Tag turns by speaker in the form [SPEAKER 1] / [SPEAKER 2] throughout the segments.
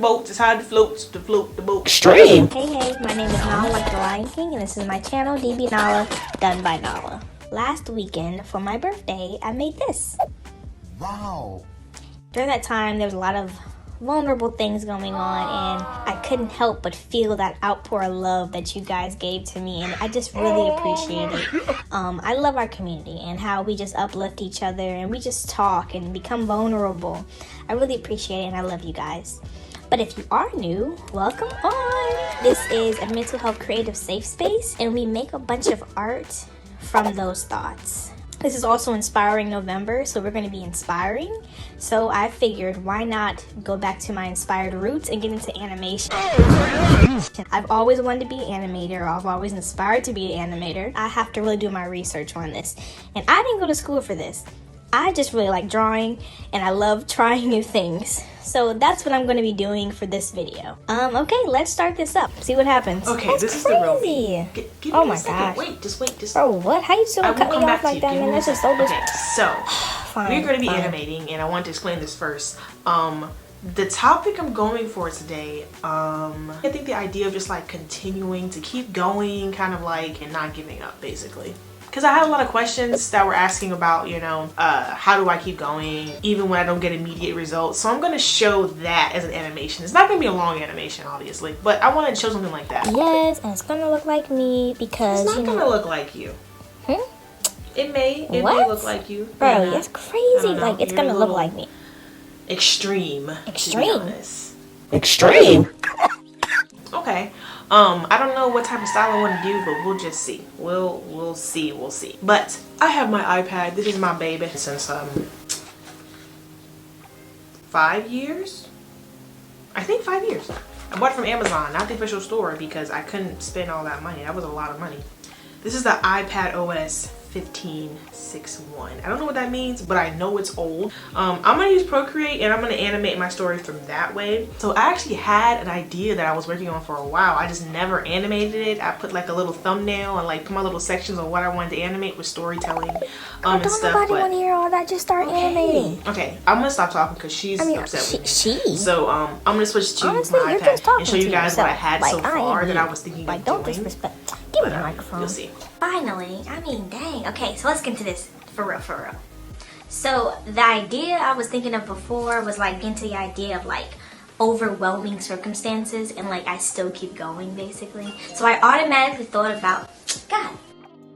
[SPEAKER 1] boat. It's how to float the boat.
[SPEAKER 2] Extreme.
[SPEAKER 3] Hey, my name is Nala, like the Lion King, and this is my channel, DBNaila, done by Nala. Last weekend, for my birthday, I made this.
[SPEAKER 2] Wow.
[SPEAKER 3] During that time, there was a lot of vulnerable things going on, and I couldn't help but feel that outpour of love that you guys gave to me, and I just really appreciate it. I love our community and how we just uplift each other and we just talk and become vulnerable. I really appreciate it, and I love you guys. But if you are new, welcome on. This is a mental health creative safe space, and we make a bunch of art from those thoughts. This is also Inspiring November, so we're going to be inspiring. So I figured, why not go back to my inspired roots and get into animation? I've always wanted to be an animator, or I've always inspired to be an animator. I have to really do my research on this. And I didn't go to school for this. I just really like drawing, and I love trying new things. So that's what I'm going to be doing for this video. Okay, let's start this up. See what happens.
[SPEAKER 1] Okay,
[SPEAKER 3] that's
[SPEAKER 1] this
[SPEAKER 3] crazy.
[SPEAKER 1] is the real me. Give
[SPEAKER 3] Oh
[SPEAKER 1] me
[SPEAKER 3] my
[SPEAKER 1] a second.
[SPEAKER 3] gosh.
[SPEAKER 1] Wait, just.
[SPEAKER 3] Bro, what? How you still cut me off like that, man? That's just so
[SPEAKER 1] Okay, so
[SPEAKER 3] fine,
[SPEAKER 1] we're going to be
[SPEAKER 3] fine.
[SPEAKER 1] animating, and I want to explain this first. The topic I'm going for today, I think the idea of just like continuing to keep going, kind of like, and not giving up, basically. Because I had a lot of questions that were asking about, you know, how do I keep going even when I don't get immediate results. So I'm going to show that as an animation. It's not going to be a long animation, obviously, but I wanted to show something like that.
[SPEAKER 3] Yes, and it's going to look like me because,
[SPEAKER 1] It's not going to look like you. It may look like you.
[SPEAKER 3] Bro,
[SPEAKER 1] You know?
[SPEAKER 3] it's crazy. Like, it's
[SPEAKER 1] You're
[SPEAKER 3] going
[SPEAKER 1] a
[SPEAKER 3] to look
[SPEAKER 1] little
[SPEAKER 3] like me.
[SPEAKER 1] Extreme.
[SPEAKER 3] Extreme?
[SPEAKER 1] To be honest.
[SPEAKER 2] Extreme.
[SPEAKER 1] Okay. I don't know what type of style I want to do, but we'll just see. We'll see. But I have my iPad. This is my baby since 5 years. I think 5 years. I bought it from Amazon, not the official store, because I couldn't spend all that money. That was a lot of money. This is the iPad OS 15.6.1. I don't know what that means, but I know it's old. I'm gonna use Procreate, and I'm gonna animate my story from that way. So I actually had an idea that I was working on for a while. I just never animated it. I put like a little thumbnail and like put my little sections on what I wanted to animate with storytelling and
[SPEAKER 3] Don't
[SPEAKER 1] stuff.
[SPEAKER 3] nobody want to hear all that. Just start animating.
[SPEAKER 1] Okay, I'm gonna stop talking because she's upset with me. So I'm gonna switch to
[SPEAKER 3] Honestly,
[SPEAKER 1] my
[SPEAKER 3] you're
[SPEAKER 1] iPad
[SPEAKER 3] just talking
[SPEAKER 1] and show you
[SPEAKER 3] to
[SPEAKER 1] guys what I
[SPEAKER 3] yourself.
[SPEAKER 1] had
[SPEAKER 3] Like,
[SPEAKER 1] so far that I
[SPEAKER 3] you.
[SPEAKER 1] was thinking
[SPEAKER 3] Like,
[SPEAKER 1] of
[SPEAKER 3] don't
[SPEAKER 1] doing.
[SPEAKER 3] disrespect. Give me
[SPEAKER 1] But,
[SPEAKER 3] the microphone.
[SPEAKER 1] you'll see.
[SPEAKER 3] Finally, I mean, dang. Okay, so let's get into this for real. So the idea I was thinking of before was like into the idea of like overwhelming circumstances, and like I still keep going, basically. So I automatically thought about God,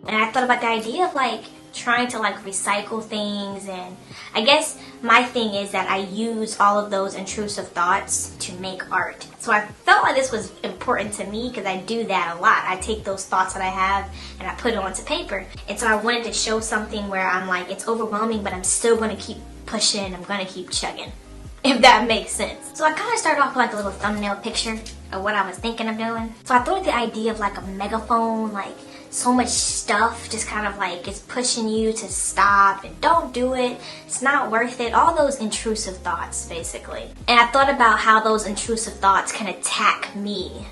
[SPEAKER 3] and I thought about the idea of like trying to like recycle things, and I guess my thing is that I use all of those intrusive thoughts to make art. So I felt like this was important to me because I do that a lot. I take those thoughts that I have and I put it onto paper. And so I wanted to show something where I'm like, it's overwhelming, but I'm still going to keep pushing. I'm going to keep chugging, if that makes sense. So I kind of started off with like a little thumbnail picture of what I was thinking of doing. So I thought of the idea of like a megaphone, like so much stuff just kind of like it's pushing you to stop and don't do it. It's not worth it. All those intrusive thoughts, basically. And I thought about how those intrusive thoughts can attack me.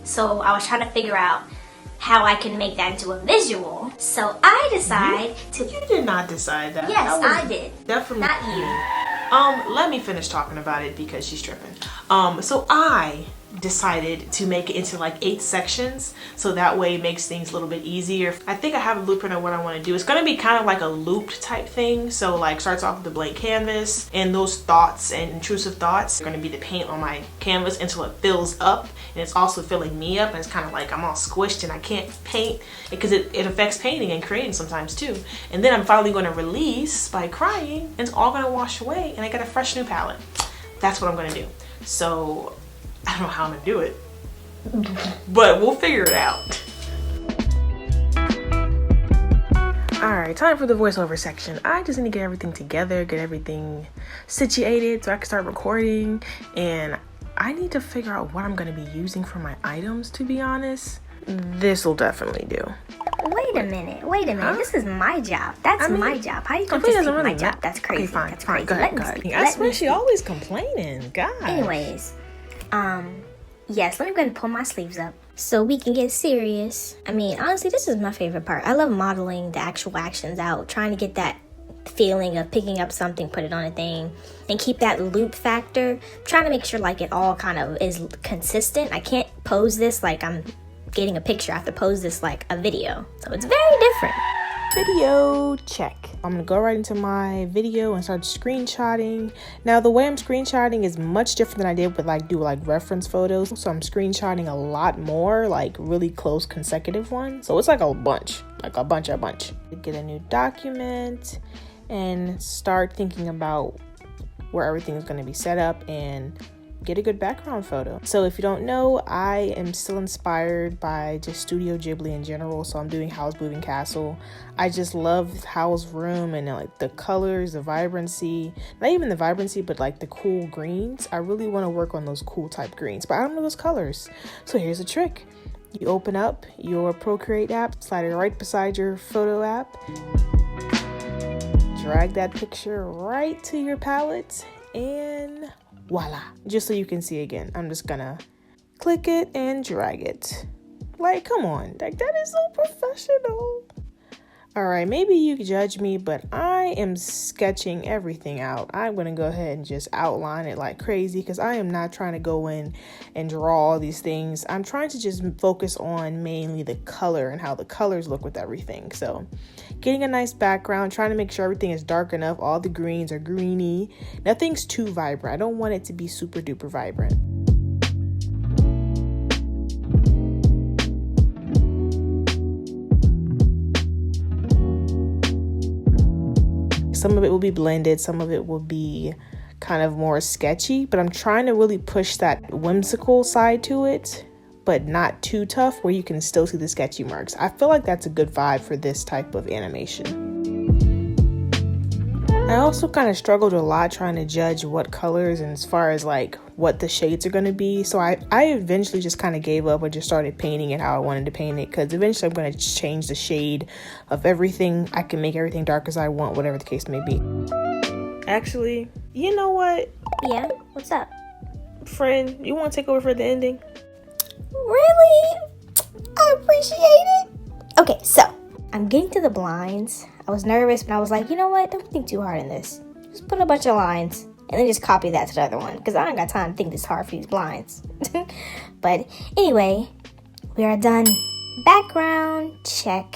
[SPEAKER 3] So I was trying to figure out how I can make that into a visual. So I decide to...
[SPEAKER 1] You did not decide that.
[SPEAKER 3] Yes,
[SPEAKER 1] That was
[SPEAKER 3] I did.
[SPEAKER 1] Definitely
[SPEAKER 3] Not you.
[SPEAKER 1] Let me finish talking about it because she's tripping. So I decided to make it into like 8 sections, so that way it makes things a little bit easier. I think I have a blueprint of what I want to do. It's going to be kind of like a looped type thing, so like starts off with a blank canvas, and those thoughts and intrusive thoughts are going to be the paint on my canvas until it fills up, and it's also filling me up, and it's kind of like I'm all squished and I can't paint because it affects painting and creating sometimes too. And then I'm finally going to release by crying, and it's all going to wash away, and I got a fresh new palette. That's what I'm going to do. So I don't know how I'm gonna do it, but we'll figure it out. Alright, time for the voiceover section. I just need to get everything together, get everything situated so I can start recording, and I need to figure out what I'm gonna be using for my items, to be honest. This will definitely do.
[SPEAKER 3] Wait a minute. Huh? This is my job. That's my job. How you gonna just take my job? That's crazy.
[SPEAKER 1] Okay, fine,
[SPEAKER 3] That's
[SPEAKER 1] fine.
[SPEAKER 3] crazy.
[SPEAKER 1] Go ahead. I swear she always complaining. God.
[SPEAKER 3] Anyways, yes, let me go ahead and pull my sleeves up so we can get serious. I mean, honestly, this is my favorite part. I love modeling the actual actions out, trying to get that feeling of picking up something, put it on a thing, and keep that loop factor. I'm trying to make sure like it all kind of is consistent. I can't pose this like I'm getting a picture. I have to pose this like a video. So it's very different.
[SPEAKER 1] Video check. I'm gonna go right into my video and start screenshotting. Now the way I'm screenshotting is much different than I did with like reference photos. So I'm screenshotting a lot more, like really close consecutive ones. So it's like a bunch. Get a new document and start thinking about where everything is going to be set up and get a good background photo. So if you don't know, I am still inspired by just Studio Ghibli in general. So I'm doing Howl's Moving Castle. I just love Howl's room and like the colors, the vibrancy, not even the vibrancy, but like the cool greens. I really want to work on those cool type greens, but I don't know those colors. So here's a trick. You open up your Procreate app, slide it right beside your photo app, drag that picture right to your palette, and voila. Just so you can see again, I'm just gonna click it and drag it. Like, come on, like that is so professional. All right, maybe you judge me, but I am sketching everything out. I'm gonna go ahead and just outline it like crazy because I am not trying to go in and draw all these things. I'm trying to just focus on mainly the color and how the colors look with everything. So getting a nice background, trying to make sure everything is dark enough. All the greens are greeny. Nothing's too vibrant. I don't want it to be super duper vibrant. Some of it will be blended, some of it will be kind of more sketchy, but I'm trying to really push that whimsical side to it, but not too tough where you can still see the sketchy marks. I feel like that's a good vibe for this type of animation. I also kind of struggled a lot trying to judge what colors and as far as like what the shades are going to be. So I eventually just kind of gave up and just started painting it how I wanted to paint it, because eventually I'm going to change the shade of everything. I can make everything dark as I want, whatever the case may be. Actually, you know what?
[SPEAKER 3] Yeah, what's up?
[SPEAKER 1] Friend, you want to take over for the ending?
[SPEAKER 3] Really? I appreciate it. Okay, so I'm getting to the blinds. I was nervous, but I was like, you know what? Don't think too hard in this. Just put a bunch of lines and then just copy that to the other one, because I don't got time to think this hard for these blinds. But anyway, we are done. Background check.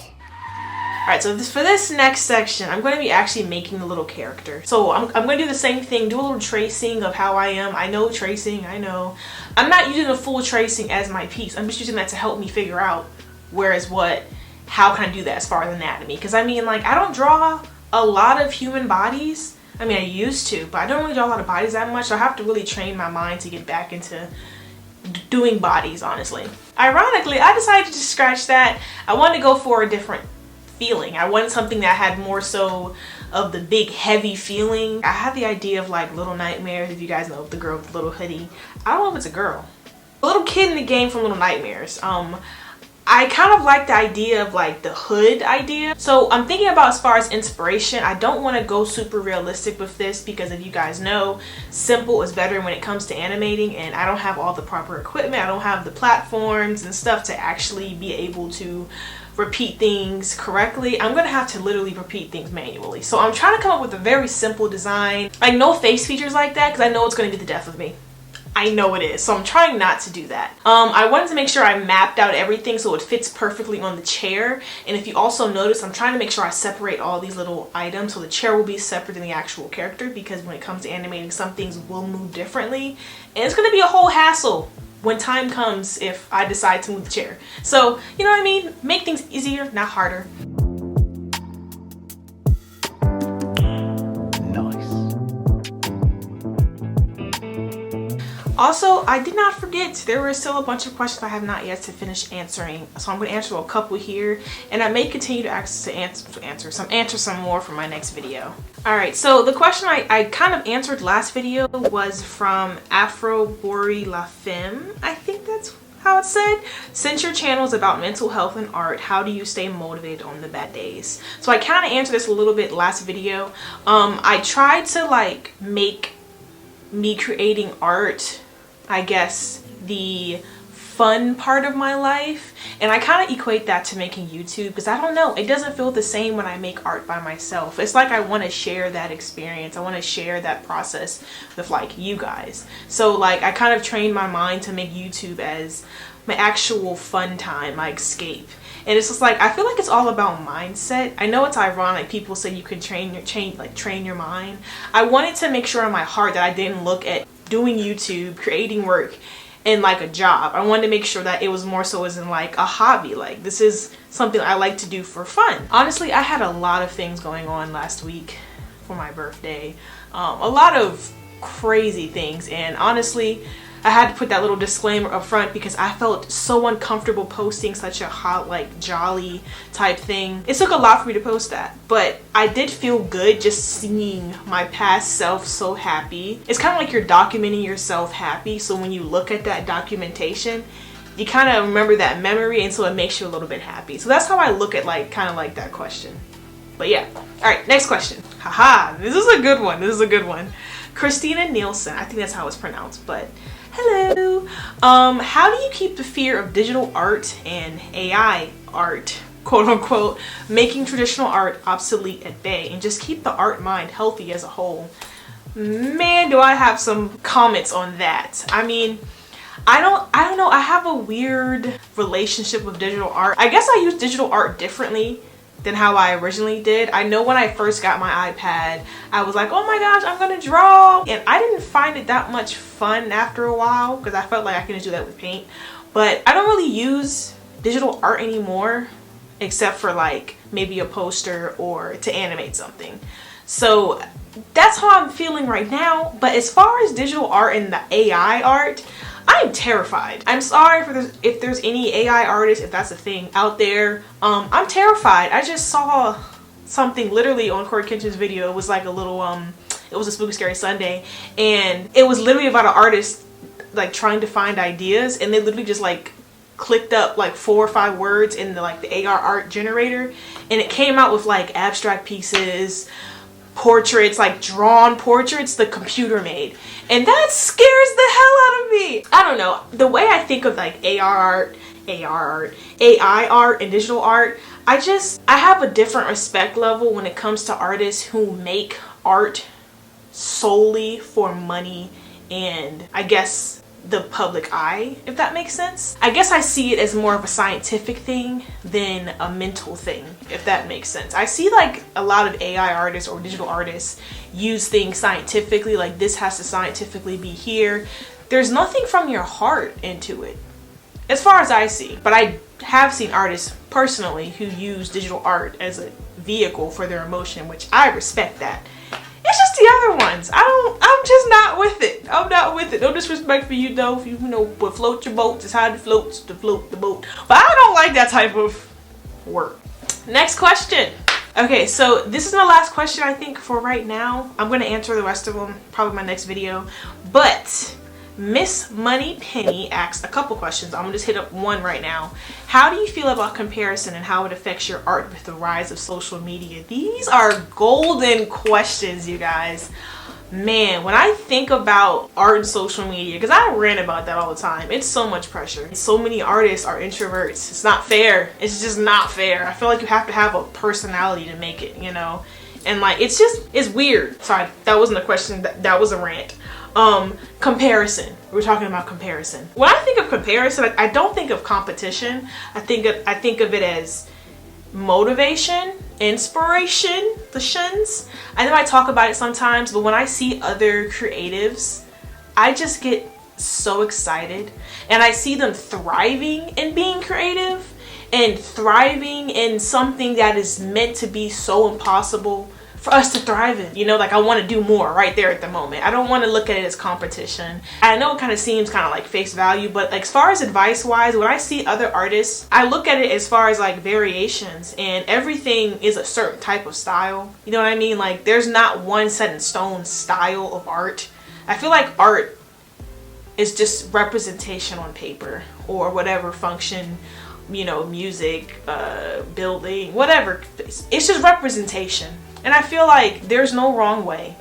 [SPEAKER 1] Alright, so for this next section, I'm going to be actually making a little character. So I'm going to do the same thing, do a little tracing of how I am. I know tracing, I know. I'm not using the full tracing as my piece. I'm just using that to help me figure out where is what. How can I do that as far as anatomy? Because I mean, like, I don't draw a lot of human bodies. I mean, I used to, but I don't really draw a lot of bodies that much. So I have to really train my mind to get back into doing bodies, honestly. Ironically, I decided to just scratch that. I wanted to go for a different feeling. I wanted something that had more so of the big, heavy feeling. I had the idea of like Little Nightmares, if you guys know the girl with the little hoodie. I don't know if it's a girl. A little kid in the game from Little Nightmares. I kind of like the idea of like the hood idea. So I'm thinking about as far as inspiration, I don't want to go super realistic with this because if you guys know, simple is better when it comes to animating, and I don't have all the proper equipment. I don't have the platforms and stuff to actually be able to repeat things correctly. I'm gonna have to literally repeat things manually. So I'm trying to come up with a very simple design, like no face features like that, because I know it's gonna be the death of me. I know it is, so I'm trying not to do that. I wanted to make sure I mapped out everything so it fits perfectly on the chair. And if you also notice, I'm trying to make sure I separate all these little items so the chair will be separate than the actual character, because when it comes to animating, some things will move differently. And it's gonna be a whole hassle when time comes if I decide to move the chair. So, you know what I mean? Make things easier, not harder. Also, I did not forget, there were still a bunch of questions I have not yet to finish answering. So I'm going to answer a couple here, and I may continue to answer some more for my next video. Alright, so the question I kind of answered last video was from Afro Bori La Femme. I think that's how it's said. Since your channel is about mental health and art, how do you stay motivated on the bad days? So I kind of answered this a little bit last video. I tried to like make me creating art, I guess, the fun part of my life, and I kind of equate that to making YouTube, because I don't know, it doesn't feel the same when I make art by myself. It's like I want to share that experience. I want to share that process with like you guys. So like I kind of trained my mind to make YouTube as my actual fun time, my escape. And it's just like, I feel like it's all about mindset. I know it's ironic, people say you can train your mind. I wanted to make sure in my heart that I didn't look at doing YouTube, creating work, and like a job. I wanted to make sure that it was more so as in like a hobby. Like this is something I like to do for fun. Honestly, I had a lot of things going on last week for my birthday. A lot of crazy things, and honestly, I had to put that little disclaimer up front because I felt so uncomfortable posting such a hot, like, jolly type thing. It took a lot for me to post that, but I did feel good just seeing my past self so happy. It's kind of like you're documenting yourself happy, so when you look at that documentation, you kind of remember that memory, and so it makes you a little bit happy. So that's how I look at like kind of like that question. But yeah. All right, next question. Haha, this is a good one. This is a good one. Christina Nielsen, I think that's how it's pronounced, but hello. How do you keep the fear of digital art and AI art, quote unquote, making traditional art obsolete at bay, and just keep the art mind healthy as a whole? Man, do I have some comments on that. I mean, I don't know. I have a weird relationship with digital art. I guess I use digital art differently than how I originally did. I know when I first got my iPad, I was like, oh my gosh, I'm gonna draw. And I didn't find it that much fun after a while because I felt like I can just do that with paint. But I don't really use digital art anymore, except for like maybe a poster or to animate something. So that's how I'm feeling right now. But as far as digital art and the AI art, I'm terrified. I'm sorry if there's any AI artists, if that's a thing out there. I'm terrified. I just saw something literally on Corey Kenshin's video. It was like a little, it was a Spooky Scary Sunday, and it was literally about an artist like trying to find ideas, and they literally just like clicked up like 4 or 5 words in the like the AR art generator, and it came out with like abstract pieces, portraits, like drawn portraits the computer made, and that scares the hell out of me. I don't know, the way I think of like AI art, and digital art, I have a different respect level when it comes to artists who make art solely for money and I guess the public eye, if that makes sense. I guess I see it as more of a scientific thing than a mental thing, if that makes sense. I see like a lot of AI artists or digital artists use things scientifically, like this has to scientifically be here. There's nothing from your heart into it, as far as I see. But I have seen artists personally who use digital art as a vehicle for their emotion, which I respect that. It's just the other ones. I'm just not with it. I'm not with it. No disrespect for you though. If you know what float your boat, it's how it floats to float the boat. But I don't like that type of work. Next question. Okay, so this is my last question I think for right now. I'm gonna answer the rest of them probably in my next video. But Miss Money Penny asked a couple questions. I'm gonna just hit up one right now. How do you feel about comparison and how it affects your art with the rise of social media? These are golden questions, you guys. Man, when I think about art and social media, because I rant about that all the time, it's so much pressure. So many artists are introverts. It's not fair. It's just not fair. I feel like you have to have a personality to make it, you know? And like, it's weird. Sorry, that wasn't a question, that was a rant. Comparison. We're talking about comparison. When I think of comparison, I don't think of competition. I think of it as motivation, inspiration, the shuns. I know I talk about it sometimes, but when I see other creatives, I just get so excited, and I see them thriving in being creative and thriving in something that is meant to be so impossible for us to thrive in. You know, like I want to do more right there at the moment. I don't want to look at it as competition. I know it kind of seems kind of like face value, but like, as far as advice wise, when I see other artists, I look at it as far as like variations, and everything is a certain type of style. You know what I mean? Like there's not one set in stone style of art. I feel like art is just representation on paper or whatever function, you know, music, building, whatever. It's just representation. And I feel like there's no wrong way.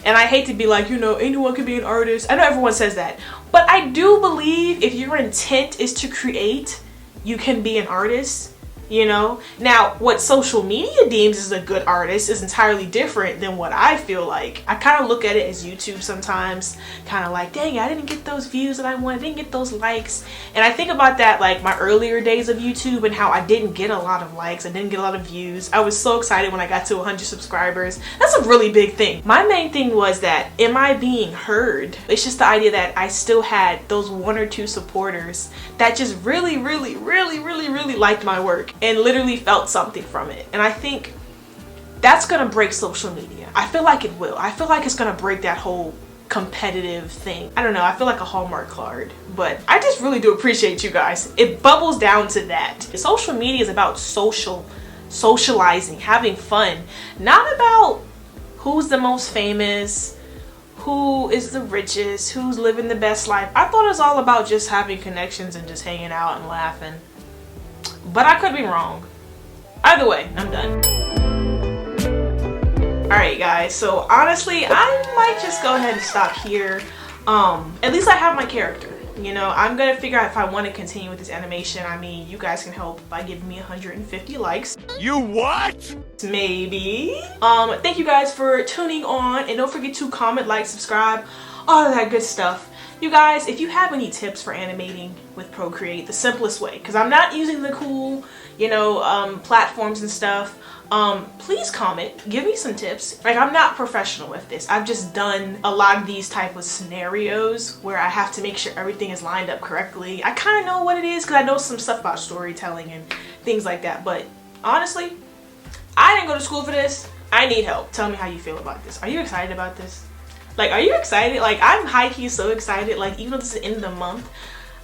[SPEAKER 1] And I hate to be like, you know, anyone can be an artist. I know everyone says that. But I do believe if your intent is to create, you can be an artist. You know, now what social media deems as a good artist is entirely different than what I feel like. I kind of look at it as YouTube sometimes, kind of like, dang, I didn't get those views that I wanted, I didn't get those likes. And I think about that, like my earlier days of YouTube and how I didn't get a lot of likes, I didn't get a lot of views. I was so excited when I got to 100 subscribers. That's a really big thing. My main thing was that, am I being heard? It's just the idea that I still had those 1 or 2 supporters that just really liked my work and literally felt something from it. And I think that's gonna break social media. I feel like it will. I feel like it's gonna break that whole competitive thing. I don't know, I feel like a Hallmark card, but I just really do appreciate you guys. It bubbles down to that. Social media is about socializing, having fun, not about who's the most famous, who is the richest, who's living the best life. I thought it was all about just having connections and just hanging out and laughing. But I could be wrong. Either way, I'm done. Alright guys, so honestly, I might just go ahead and stop here. At least I have my character. You know, I'm gonna figure out if I want to continue with this animation. I mean, you guys can help by giving me 150 likes.
[SPEAKER 2] You what?
[SPEAKER 1] Maybe. Thank you guys for tuning on, and don't forget to comment, like, subscribe, all of that good stuff. You guys, if you have any tips for animating with Procreate, the simplest way, because I'm not using the cool, you know, platforms and stuff, please comment, give me some tips. Like, I'm not professional with this. I've just done a lot of these type of scenarios where I have to make sure everything is lined up correctly. I kind of know what it is because I know some stuff about storytelling and things like that, but honestly, I didn't go to school for this. I need help. Tell me how you feel about this. Are you excited about this? Like, are you excited? Like, I'm high-key so excited. Like, even though this is the end of the month,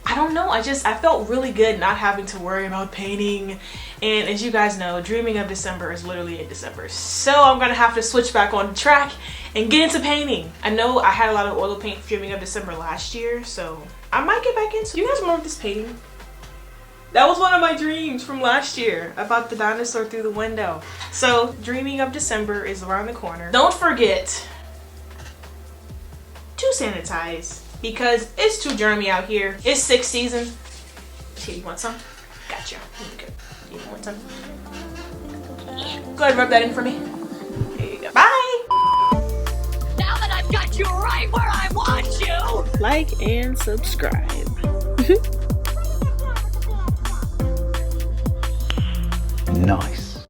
[SPEAKER 1] I don't know. I felt really good not having to worry about painting. And as you guys know, Dreaming of December is literally in December. So I'm gonna have to switch back on track and get into painting. I know I had a lot of oil paint for Dreaming of December last year, so I might get back into it. You guys remember this painting? That was one of my dreams from last year about the dinosaur through the window. So Dreaming of December is around the corner. Don't forget to sanitize because it's too germy out here. It's 6th season. Here, you want some? Gotcha. Okay. You want some? Go ahead and rub that in for me. There you go. Bye!
[SPEAKER 4] Now that I've got you right where I want you!
[SPEAKER 1] Like and subscribe.
[SPEAKER 2] Nice.